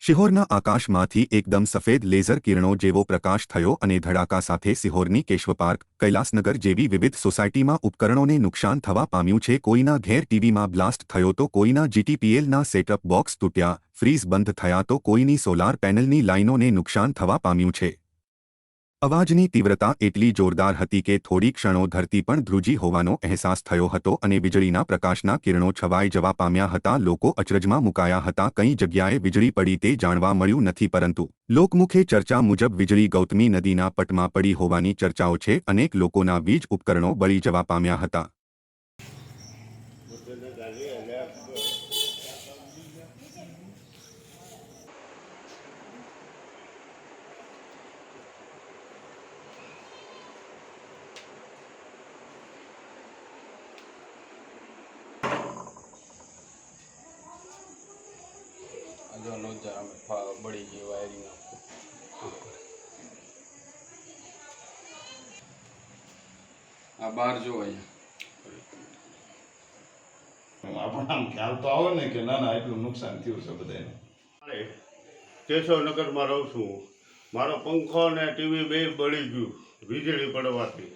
શિહોરના આકાશમાંથી એકદમ સફેદ લેઝર કિરણો જેવો પ્રકાશ થયો અને ધડાકા સાથે શિહોરની કેશવપાર્ક કૈલાસનગર જેવી વિવિધ સોસાયટીમાં ઉપકરણોને નુકસાન થવા પામ્યું છે। કોઈના ઘેર ટીવીમાં બ્લાસ્ટ થયો તો કોઈના જીટીપીએલના સેટઅપ બોક્સ તૂટ્યા, ફ્રીઝ બંધ થયા તો કોઈની સોલાર પેનલની લાઇનોને નુકસાન થવા પામ્યું છે। અવાજની તીવ્રતા એટલી જોરદાર હતી કે થોડી ક્ષણો ધરતી પણ ધ્રુજી હોવાનો અહેસાસ થયો હતો અને વીજળીના પ્રકાશના કિરણો છવાઈ જવા પામ્યા હતા। લોકો અચરજમાં મુકાયા હતા। કઈ જગ્યાએ વીજળી પડી તે જાણવા મળ્યું નથી, પરંતુ લોકમુખે ચર્ચા મુજબ વીજળી ગૌતમી નદીના પટમાં પડી હોવાની ચર્ચાઓ છે। અનેક લોકોના વીજ ઉપકરણો બળી જવા પામ્યા હતા। जो नोजा बड़ी गई वायरिंग आ बार जो है આપણે આમ ખ્યાલ તો આવે ને કે ના ના એટલું નુકસાન થયું છે બધાને। કેશવનગરમાં રહું છું। મારો પંખો ને ટીવી બે બળી ગયું વીજળી પડવાથી।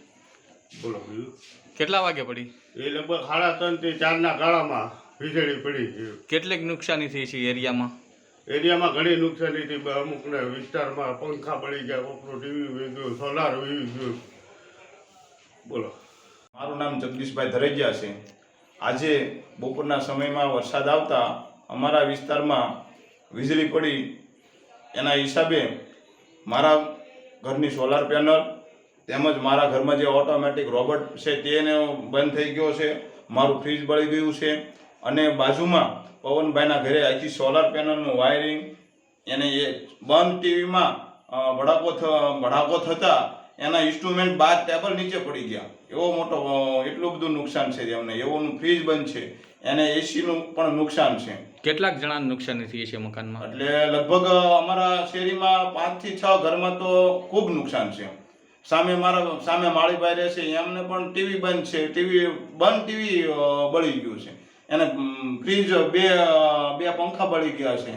બોલો બીજું કેટલા વાગે પડી? એ લગભગ 3:30 થી 4 ગાળામાં વીજળી પડી ગઈ। કેટલીક નુકસાની થઈ છે એરિયામાં? એરિયામાં ઘણી નુકસાની થઈ। અમુકને વિસ્તારમાં પંખા બળી ગયા, કોકનું ટીવી વી ગયું, સોલાર વી ગયું। બોલો। મારું નામ જગદીશભાઈ ધરેજિયા છે। આજે બપોરના સમયમાં વરસાદ આવતા અમારા વિસ્તારમાં વીજળી પડી, એના હિસાબે મારા ઘરની સોલાર પેનલ તેમજ મારા ઘરમાં જે ઓટોમેટિક રોબોટ છે તેને બંધ થઈ ગયો છે, મારું ફ્રીજ બળી ગયું છે અને બાજુમાં પવનભાઈના ઘરે આખી સોલાર પેનલનું વાયરિંગ એને એ બંધ ટીવીમાં ભડાકો થતાં એના ઇન્સ્ટ્રુમેન્ટ બાર ટેબલ નીચે પડી ગયા। એવો મોટો એટલું બધું નુકસાન છે એમને। એવું ફ્રીજ બંધ છે, એને એસીનું પણ નુકસાન છે। કેટલાક જણાને નુકસાની થઈ છે મકાનમાં? એટલે લગભગ અમારા શેરીમાં 5 થી 6 ઘરમાં તો ખૂબ નુકસાન છે। સામે માળીભાઈ રહે છે, એમને પણ ટીવી બંધ છે, ટીવી બળી ગયું છે, એને ફ્રીજ બે પંખા બળી ગયા છે।